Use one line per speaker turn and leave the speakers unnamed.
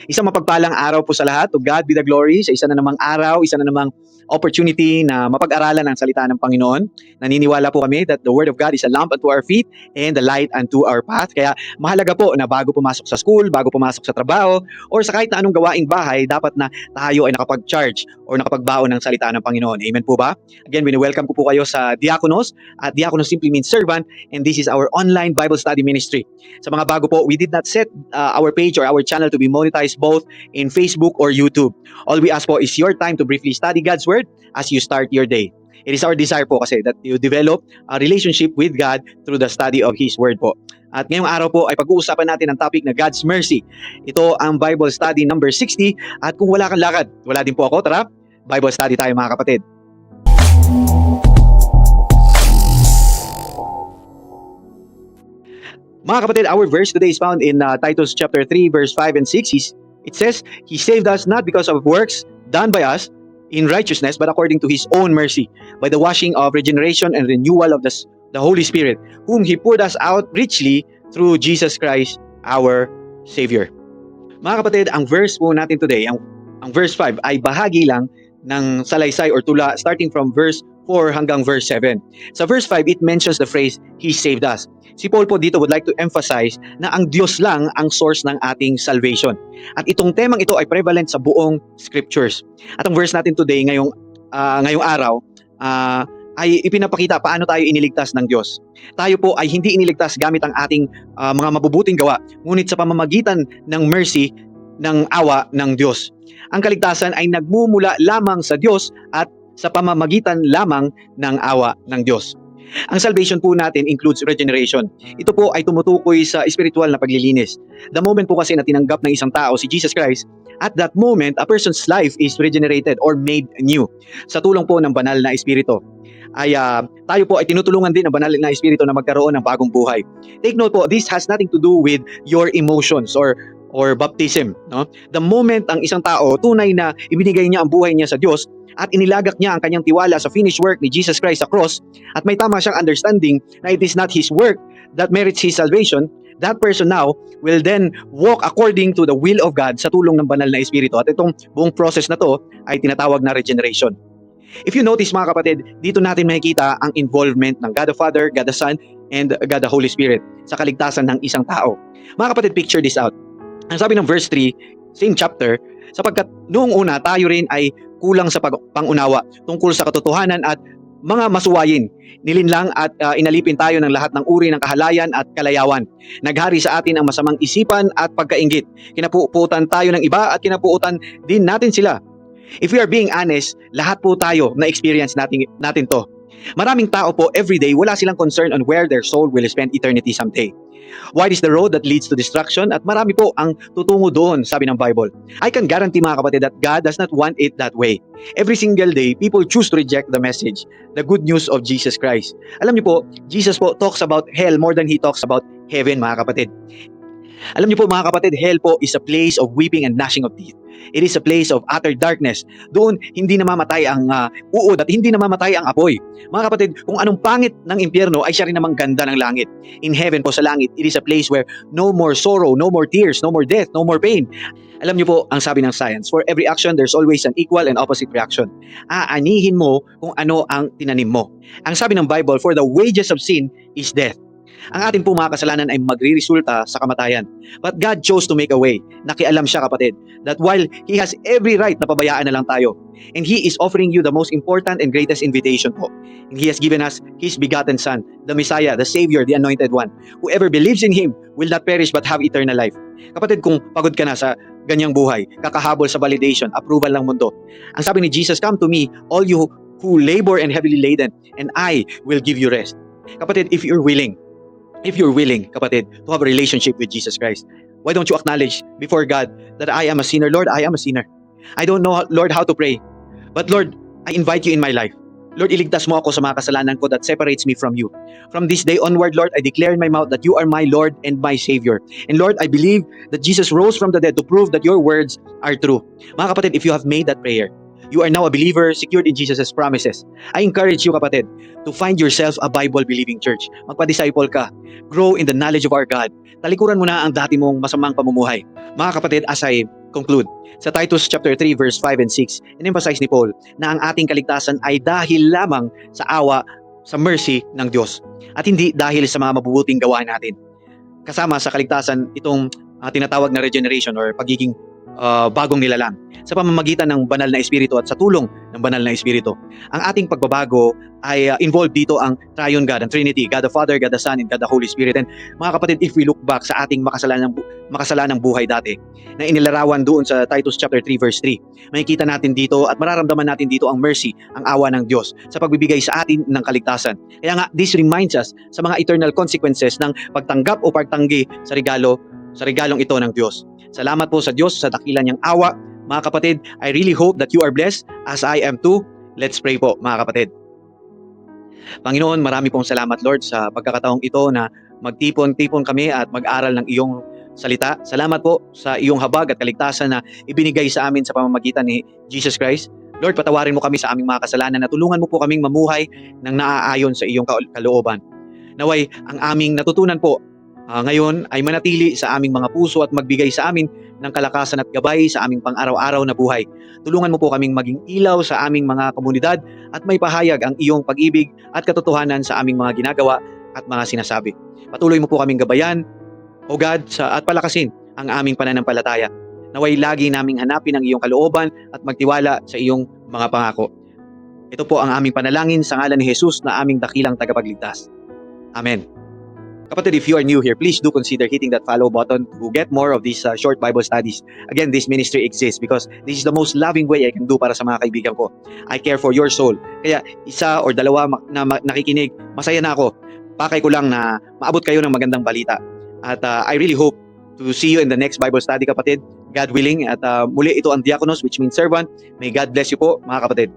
Isang mapagpalang araw po sa lahat. To God be the glory sa isa na namang araw, isa na namang opportunity na mapag-aralan ang salita ng Panginoon. Naniniwala po kami that the Word of God is a lamp unto our feet and the light unto our path. Kaya mahalaga po na bago pumasok sa school, bago pumasok sa trabaho, or sa kahit na anong gawaing bahay, dapat na tayo ay nakapag-charge or nakapagbaon ng salita ng Panginoon. Amen po ba? Again, welcome ko po kayo sa Diakonos. At Diakonos simply means servant, and this is our online Bible study ministry. Sa mga bago po, we did not set our page or our channel to be monetized both in Facebook or YouTube. All we ask po is your time to briefly study God's Word as you start your day. It is our desire po kasi that you develop a relationship with God through the study of His Word po. At ngayong araw po ay pag-uusapan natin ang topic na God's Mercy. Ito ang Bible study number 60 at kung wala kang lakad, wala din po ako, tara, Bible study tayo mga kapatid. Mga kapatid, our verse today is found in Titus chapter 3 verse 5 and 6. It says, He saved us not because of works done by us in righteousness, but according to His own mercy, by the washing of regeneration and renewal of the Holy Spirit, whom He poured us out richly through Jesus Christ, our Savior. Mga kapatid, ang verse po natin today, ang verse 5, ay bahagi lang ng salaysay or tula starting from verse 4 hanggang verse 7. Sa verse 5, it mentions the phrase, He saved us. Si Paul po dito would like to emphasize na ang Diyos lang ang source ng ating salvation. At itong temang ito ay prevalent sa buong scriptures. At ang verse natin today, ngayong araw, ay ipinapakita paano tayo iniligtas ng Diyos. Tayo po ay hindi iniligtas gamit ang ating mga mabubuting gawa, ngunit sa pamamagitan ng mercy, ng awa ng Diyos. Ang kaligtasan ay nagmumula lamang sa Diyos at sa pamamagitan lamang ng awa ng Diyos. Ang salvation po natin includes regeneration. Ito po ay tumutukoy sa spiritual na paglilinis. The moment po kasi na tinanggap ng isang tao si Jesus Christ, at that moment, a person's life is regenerated or made new. Sa tulong po ng banal na espiritu, ay tayo po ay tinutulungan din ng banal na espiritu na magkaroon ng bagong buhay. Take note po, this has nothing to do with your emotions or baptism. No? The moment ang isang tao tunay na ibinigay niya ang buhay niya sa Diyos, at inilagak niya ang kanyang tiwala sa finished work ni Jesus Christ sa cross, at may tama siyang understanding na it is not his work that merits his salvation, that person now will then walk according to the will of God sa tulong ng banal na espiritu. At itong buong process na to ay tinatawag na regeneration. If you notice mga kapatid, dito natin makikita ang involvement ng God the Father, God the Son, and God the Holy Spirit sa kaligtasan ng isang tao. Mga kapatid, picture this out. Ang sabi ng verse 3, same chapter, sapagkat noong una tayo rin ay kulang sa pangunawa tungkol sa katotohanan at mga masuwayin. Nilinlang at inalipin tayo ng lahat ng uri ng kahalayan at kalayawan. Naghari sa atin ang masamang isipan at pagkainggit. Kinapuutan tayo ng iba at kinapuutan din natin sila. If we are being honest, lahat po tayo na-experience natin to. Maraming tao po everyday wala silang concern on where their soul will spend eternity someday. Wide is the road that leads to destruction at marami po ang tutungo doon, sabi ng Bible. I can guarantee mga kapatid that God does not want it that way. Every single day, people choose to reject the message, the good news of Jesus Christ. Alam niyo po, Jesus po talks about hell more than He talks about heaven mga kapatid. Alam niyo po mga kapatid, hell po is a place of weeping and gnashing of teeth. It is a place of utter darkness. Doon hindi namamatay ang uod at hindi namamatay ang apoy. Mga kapatid, kung anong pangit ng impyerno ay siya rin namang ganda ng langit. In heaven po sa langit, it is a place where no more sorrow, no more tears, no more death, no more pain. Alam niyo po ang sabi ng science, for every action there's always an equal and opposite reaction. Aanihin mo kung ano ang tinanim mo. Ang sabi ng Bible, for the wages of sin is death. Ang ating po mga kasalanan ay magriresulta sa kamatayan. But God chose to make a way. Nakialam siya kapatid, that while He has every right na pabayaan na lang tayo, and He is offering you the most important and greatest invitation po. And He has given us His begotten Son, the Messiah, the Savior, the Anointed One. Whoever believes in Him will not perish but have eternal life. Kapatid, kung pagod ka na sa ganyang buhay, kakahabol sa validation, approval ng mundo, ang sabi ni Jesus, come to me, all you who labor and heavily laden, and I will give you rest. Kapatid, if you're willing, kapatid, to have a relationship with Jesus Christ, why don't you acknowledge before God that I am a sinner? Lord, I am a sinner. I don't know, Lord, how to pray. But Lord, I invite you in my life. Lord, iligtas mo ako sa mga kasalanan ko that separates me from you. From this day onward, Lord, I declare in my mouth that you are my Lord and my Savior. And Lord, I believe that Jesus rose from the dead to prove that your words are true. Mga kapatid, if you have made that prayer, you are now a believer secured in Jesus' promises. I encourage you, kapatid, to find yourself a Bible-believing church. Magpa-disciple ka. Grow in the knowledge of our God. Talikuran mo na ang dati mong masamang pamumuhay. Mga kapatid, as I conclude. Sa Titus chapter 3 verse 5 and 6, in-emphasize ni Paul na ang ating kaligtasan ay dahil lamang sa awa, sa mercy ng Diyos at hindi dahil sa mga mabubuting gawa natin. Kasama sa kaligtasan itong tinatawag na regeneration or pagiging bagong nilalang sa pamamagitan ng banal na espiritu at sa tulong ng banal na espiritu. Ang ating pagbabago ay involved dito ang Triune God, ang Trinity, God the Father, God the Son, and God the Holy Spirit. And mga kapatid, if we look back sa ating makasalanang buhay dati na inilarawan doon sa Titus chapter 3 verse 3, makikita natin dito at mararamdaman natin dito ang mercy, ang awa ng Diyos sa pagbibigay sa atin ng kaligtasan. Kaya nga, this reminds us sa mga eternal consequences ng pagtanggap o pagtanggi sa regalong ito ng Diyos. Salamat po sa Diyos sa dakilan niyang awa. Mga kapatid, I really hope that you are blessed as I am too. Let's pray po, mga kapatid. Panginoon, marami pong salamat, Lord, sa pagkakataong ito na magtipon-tipon kami at mag-aral ng iyong salita. Salamat po sa iyong habag at kaligtasan na ibinigay sa amin sa pamamagitan ni Jesus Christ. Lord, patawarin mo kami sa aming mga kasalanan at tulungan mo po kaming mamuhay ng naaayon sa iyong kalooban. Naway, ang aming natutunan po ngayon ay manatili sa aming mga puso at magbigay sa amin ng kalakasan at gabay sa aming pang-araw-araw na buhay. Tulungan mo po kaming maging ilaw sa aming mga komunidad at may pahayag ang iyong pag-ibig at katotohanan sa aming mga ginagawa at mga sinasabi. Patuloy mo po kaming gabayan, O God, at palakasin ang aming pananampalataya. Naway lagi naming hanapin ang iyong kalooban at magtiwala sa iyong mga pangako. Ito po ang aming panalangin sa ngalan ni Jesus na aming dakilang tagapagligtas. Amen. Kapatid, if you are new here, please do consider hitting that follow button to get more of these short Bible studies. Again, this ministry exists because this is the most loving way I can do para sa mga kaibigan ko. I care for your soul. Kaya isa or dalawa na nakikinig, masaya na ako. Pakay ko lang na maabot kayo ng magandang balita. At I really hope to see you in the next Bible study, kapatid. God willing. At muli ito ang diakonos, which means servant. May God bless you po, mga kapatid.